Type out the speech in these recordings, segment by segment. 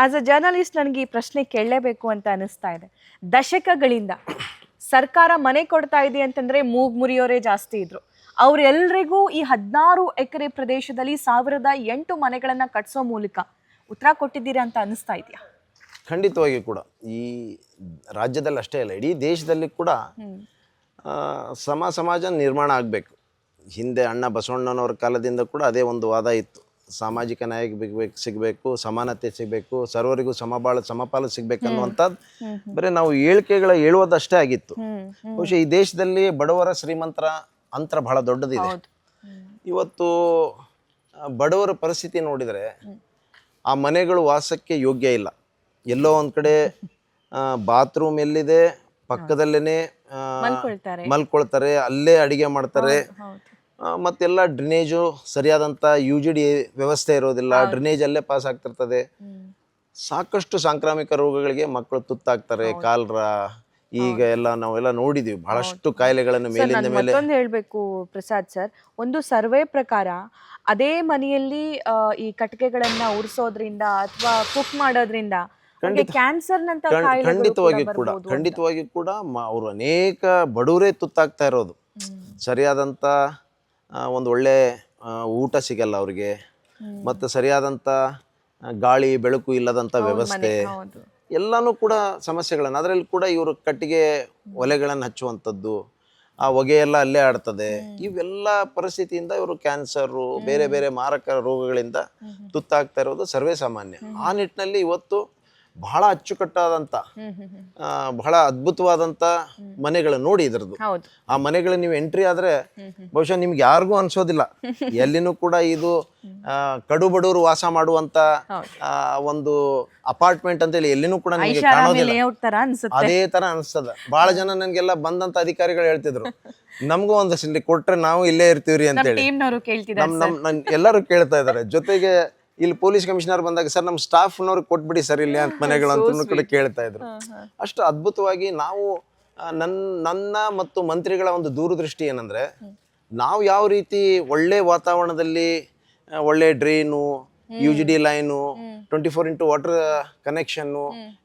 As a journalist ನನಗೆ ಈ ಪ್ರಶ್ನೆ ಕೇಳಲೇಬೇಕು ಅಂತ ಅನಿಸ್ತಾ ಇದೆ. ದಶಕಗಳಿಂದ ಸರ್ಕಾರ ಮನೆ ಕೊಡ್ತಾ ಇದೆ ಅಂತಂದ್ರೆ ಮೂಗ್ ಮುರಿಯೋರೇ ಜಾಸ್ತಿ ಇದ್ರು. ಅವರೆಲ್ಲರಿಗೂ ಈ 16 ಎಕರೆ ಪ್ರದೇಶದಲ್ಲಿ 1008 ಮನೆಗಳನ್ನ ಕಟ್ಸೋ ಮೂಲಕ ಉತ್ತರ ಕೊಟ್ಟಿದ್ದೀರಾ ಅಂತ ಅನಿಸ್ತಾ ಇದೆಯಾ? ಖಂಡಿತವಾಗಿ ಕೂಡ ಈ ರಾಜ್ಯದಲ್ಲಿ ಅಷ್ಟೇ ಅಲ್ಲ, ಇಡೀ ದೇಶದಲ್ಲಿ ಕೂಡ ಸಮಾಜ ನಿರ್ಮಾಣ ಆಗಬೇಕು. ಹಿಂದೆ ಅಣ್ಣ ಬಸವಣ್ಣನವರ ಕಾಲದಿಂದ ಕೂಡ ಅದೇ ಒಂದು ವಾದ ಇತ್ತು. ಸಾಮಾಜಿಕ ನ್ಯಾಯ ಸಿಗಬೇಕು, ಸಮಾನತೆ ಸಿಗಬೇಕು, ಸರ್ವರಿಗೂ ಸಮಪಾಲು ಸಿಗಬೇಕು ಅನ್ನುವಂಥದ್ದು ಬರೀ ನಾವು ಹೇಳುವುದಷ್ಟೇ ಆಗಿತ್ತು. ಬಹುಶಃ ಈ ದೇಶದಲ್ಲಿ ಬಡವರ ಶ್ರೀಮಂತರ ಅಂತರ ಬಹಳ ದೊಡ್ಡದಿದೆ. ಇವತ್ತು ಬಡವರ ಪರಿಸ್ಥಿತಿ ನೋಡಿದರೆ ಆ ಮನೆಗಳು ವಾಸಕ್ಕೆ ಯೋಗ್ಯ ಇಲ್ಲ. ಎಲ್ಲೋ ಒಂದು ಕಡೆ ಬಾತ್ರೂಮ್ ಎಲ್ಲಿದೆ ಪಕ್ಕದಲ್ಲೇ ಮಲ್ಕೊಳ್ತಾರೆ, ಅಲ್ಲೇ ಅಡಿಗೆ ಮಾಡ್ತಾರೆ. ಮತ್ತೆಲ್ಲ ಡ್ರೈನೇಜು ಸರಿಯಾದಂಥ UGD ವ್ಯವಸ್ಥೆ ಇರೋದಿಲ್ಲ, ಡ್ರೈನೇಜ್ ಅಲ್ಲೇ ಪಾಸ್ ಆಗ್ತಿರ್ತದೆ. ಸಾಕಷ್ಟು ಸಾಂಕ್ರಾಮಿಕ ರೋಗಗಳಿಗೆ ಮಕ್ಕಳು ತುತ್ತಾಗ್ತಾರೆ. ಕಾಲ್ರ ಈಗ ನಾವೆಲ್ಲ ನೋಡಿದೀವಿ ಬಹಳಷ್ಟು ಕಾಯಿಲೆಗಳನ್ನು ಮೇಲಿಂದ ಮೇಲೆ. ಮತ್ತೊಂದು ಹೇಳ್ಬೇಕು ಪ್ರಸಾದ್ ಸರ್, ಒಂದು ಸರ್ವೆ ಪ್ರಕಾರ ಅದೇ ಮನೆಯಲ್ಲಿ ಈ ಕಟ್ಟಿಗೆಗಳನ್ನ ಉರಿಸೋದ್ರಿಂದ ಅಥವಾ ಕುಕ್ ಮಾಡೋದ್ರಿಂದ ಕ್ಯಾನ್ಸರ್ ನಂತ ಖಂಡಿತವಾಗಿ ಕೂಡ ಅವರು ಅನೇಕ ಬಡವರೇ ತುತ್ತಾಗ್ತಾ ಇರೋದು. ಸರಿಯಾದಂಥ ಒಂದು ಒಳ್ಳೆ ಊಟ ಸಿಗಲ್ಲ ಅವ್ರಿಗೆ, ಮತ್ತು ಸರಿಯಾದಂಥ ಗಾಳಿ ಬೆಳಕು ಇಲ್ಲದಂಥ ವ್ಯವಸ್ಥೆ, ಎಲ್ಲನೂ ಕೂಡ ಸಮಸ್ಯೆಗಳನ್ನು. ಅದರಲ್ಲಿ ಕೂಡ ಇವರು ಕಟ್ಟಿಗೆ ಒಲೆಗಳನ್ನು ಹಚ್ಚುವಂಥದ್ದು, ಆ ಹೊಗೆಯೆಲ್ಲ ಅಲ್ಲೇ ಆಡ್ತದೆ. ಇವೆಲ್ಲ ಪರಿಸ್ಥಿತಿಯಿಂದ ಇವರು ಕ್ಯಾನ್ಸರು ಬೇರೆ ಬೇರೆ ಮಾರಕ ರೋಗಗಳಿಂದ ತುತ್ತಾಗ್ತಾ ಇರೋದು ಸರ್ವೇ ಸಾಮಾನ್ಯ. ಆ ನಿಟ್ಟಿನಲ್ಲಿ ಇವತ್ತು ಬಹಳ ಅಚ್ಚುಕಟ್ಟಾದಂಥ ಬಹಳ ಅದ್ಭುತವಾದಂಥ ಮನೆಗಳು ನೋಡಿ ಇದ್ರದ್ದು. ಆ ಮನೆಗಳು ನೀವು ಎಂಟ್ರಿ ಆದ್ರೆ ಬಹುಶಃ ನಿಮ್ಗೆ ಯಾರಿಗೂ ಅನ್ಸೋದಿಲ್ಲ ಎಲ್ಲಿನೂ ಕೂಡ ಇದು ಕಡು ಬಡವರು ವಾಸ ಮಾಡುವಂತ ಒಂದು ಅಪಾರ್ಟ್ಮೆಂಟ್ ಅಂತೇಳಿ ಎಲ್ಲಿನೂ ಕೂಡ ನಿಮಗೆ ಕಾಣೋದಿಲ್ಲ. ಅದೇ ತರ ಅನ್ಸ್ತದ. ಬಹಳ ಜನ ನನ್ಗೆಲ್ಲ ಬಂದಂತ ಅಧಿಕಾರಿಗಳು ಹೇಳ್ತಿದ್ರು, ನಮಗೂ ಒಂದಷ್ಟು ಕೊಟ್ರೆ ನಾವು ಇಲ್ಲೇ ಇರ್ತೀವ್ರಿ ಅಂತೇಳಿ. ಎಲ್ಲರೂ ಕೇಳ್ತಾ ಇದಾರೆ. ಜೊತೆಗೆ ಇಲ್ಲಿ ಪೊಲೀಸ್ ಕಮಿಷನರ್ ಬಂದಾಗ, ಸರ್ ನಮ್ಮ ಸ್ಟಾಫ್ನವ್ರಿಗೆ ಕೊಟ್ಬಿಡಿ ಸರ್ ಇಲ್ಲಿ ಅಂತ ಮನೆಗಳು ಅಂತ ಕೂಡ ಕೇಳ್ತಾ ಇದ್ರು. ಅಷ್ಟು ಅದ್ಭುತವಾಗಿ ನಾವು ನನ್ನ ಮತ್ತು ಮಂತ್ರಿಗಳ ಒಂದು ದೂರದೃಷ್ಟಿ ಏನಂದ್ರೆ, ನಾವು ಯಾವ ರೀತಿ ಒಳ್ಳೆ ವಾತಾವರಣದಲ್ಲಿ ಒಳ್ಳೆ drain, UGD line, 24x water connection,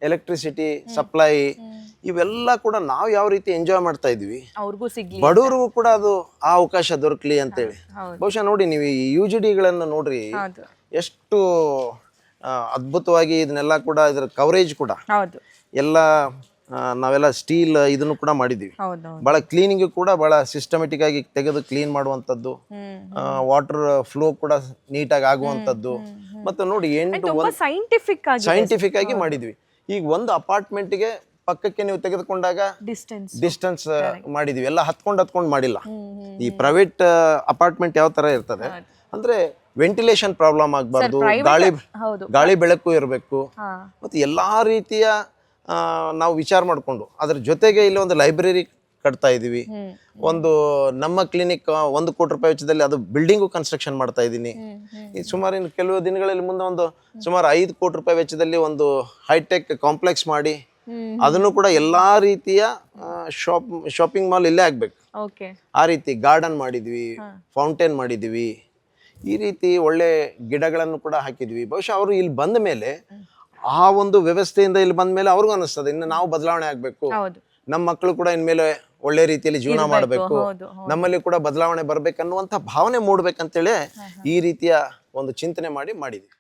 electricity supply, ಇವೆಲ್ಲ ಕೂಡ ನಾವು ಯಾವ ರೀತಿ ಎಂಜಾಯ್ ಮಾಡ್ತಾ ಇದೀವಿ, ಬಡವರಿಗೂ ಕೂಡ ಅದು ಆ ಅವಕಾಶ ದೊರಕಲಿ ಅಂತೇಳಿ. ಬಹುಶಃ ನೋಡಿ ನೀವು ಈ UGDಗಳನ್ನು ನೋಡ್ರಿ, ಎಷ್ಟು ಅದ್ಭುತವಾಗಿ ಇದನ್ನೆಲ್ಲ ಕೂಡ ಇದರ ಕವರೇಜ್ ಕೂಡ ಎಲ್ಲ ನಾವೆಲ್ಲ ಸ್ಟೀಲ್ ಇದನ್ನು ಕೂಡ ಮಾಡಿದ್ದೀವಿ. ಬಹಳ ಕ್ಲೀನಿಂಗ್ ಕೂಡ ಬಹಳ ಸಿಸ್ಟಮೆಟಿಕ್ ಆಗಿ ತೆಗೆದು ಕ್ಲೀನ್ ಮಾಡುವಂಥದ್ದು, ವಾಟರ್ ಫ್ಲೋ ಕೂಡ ನೀಟಾಗಿ ಆಗುವಂಥದ್ದು. ಮತ್ತು ನೋಡಿ ಸೈಂಟಿಫಿಕ್ ಆಗಿ ಮಾಡಿದ್ವಿ. ಈಗ ಒಂದು ಅಪಾರ್ಟ್ಮೆಂಟ್ಗೆ ಪಕ್ಕಕ್ಕೆ ನೀವು ತೆಗೆದುಕೊಂಡಾಗ ಡಿಸ್ಟೆನ್ಸ್ ಮಾಡಿದ್ವಿ. ಎಲ್ಲ ಹತ್ಕೊಂಡು ಮಾಡಿಲ್ಲ. ಈ ಪ್ರೈವೇಟ್ ಅಪಾರ್ಟ್ಮೆಂಟ್ ಯಾವ ತರ ಇರ್ತದೆ ಅಂದ್ರೆ ವೆಂಟಿಲೇಷನ್ ಪ್ರಾಬ್ಲಮ್ ಆಗಬಾರ್ದು, ಗಾಳಿ ಬೆಳಕು ಇರಬೇಕು. ಮತ್ತು ಎಲ್ಲಾ ರೀತಿಯ ನಾವು ವಿಚಾರ ಮಾಡಿಕೊಂಡು ಅದ್ರ ಜೊತೆಗೆ ಇಲ್ಲಿ ಒಂದು ಲೈಬ್ರರಿ ಕಟ್ತಾ ಇದೀವಿ. ಒಂದು ನಮ್ಮ ಕ್ಲಿನಿಕ್ 1 ಕೋಟಿ ರೂಪಾಯಿ ವೆಚ್ಚದಲ್ಲಿ ಅದು ಬಿಲ್ಡಿಂಗು ಕನ್ಸ್ಟ್ರಕ್ಷನ್ ಮಾಡ್ತಾ ಇದ್ದೀನಿ. ಈ ಸುಮಾರು ಇನ್ನು ಕೆಲವು ದಿನಗಳಲ್ಲಿ ಮುಂದೆ ಒಂದು ಸುಮಾರು 5 ಕೋಟಿ ರೂಪಾಯಿ ವೆಚ್ಚದಲ್ಲಿ ಒಂದು ಹೈಟೆಕ್ ಕಾಂಪ್ಲೆಕ್ಸ್ ಮಾಡಿ ಅದನ್ನು ಕೂಡ ಎಲ್ಲಾ ರೀತಿಯ ಶಾಪಿಂಗ್ ಮಾಲ್ ಇಲ್ಲೇ ಆಗ್ಬೇಕು. ಆ ರೀತಿ ಗಾರ್ಡನ್ ಮಾಡಿದ್ವಿ, ಫೌಂಟೇನ್ ಮಾಡಿದ್ವಿ, ಈ ರೀತಿ ಒಳ್ಳೆ ಗಿಡಗಳನ್ನು ಕೂಡ ಹಾಕಿದ್ವಿ. ಬಹುಶಃ ಅವರು ಇಲ್ಲಿ ಬಂದ ಮೇಲೆ ಆ ಒಂದು ವ್ಯವಸ್ಥೆಯಿಂದ ಇಲ್ಲಿ ಬಂದ ಮೇಲೆ ಅವ್ರಿಗೂ ಅನಿಸ್ತದೆ ಇನ್ನು ನಾವು ಬದಲಾವಣೆ ಆಗ್ಬೇಕು, ನಮ್ಮ ಮಕ್ಕಳು ಕೂಡ ಇನ್ಮೇಲೆ ಒಳ್ಳೆ ರೀತಿಯಲ್ಲಿ ಜೀವನ ಮಾಡಬೇಕು, ನಮ್ಮಲ್ಲಿ ಕೂಡ ಬದಲಾವಣೆ ಬರ್ಬೇಕನ್ನುವಂತ ಭಾವನೆ ಮೂಡ್ಬೇಕಂತೇಳಿ ಈ ರೀತಿಯ ಒಂದು ಚಿಂತನೆ ಮಾಡಿದ್ವಿ.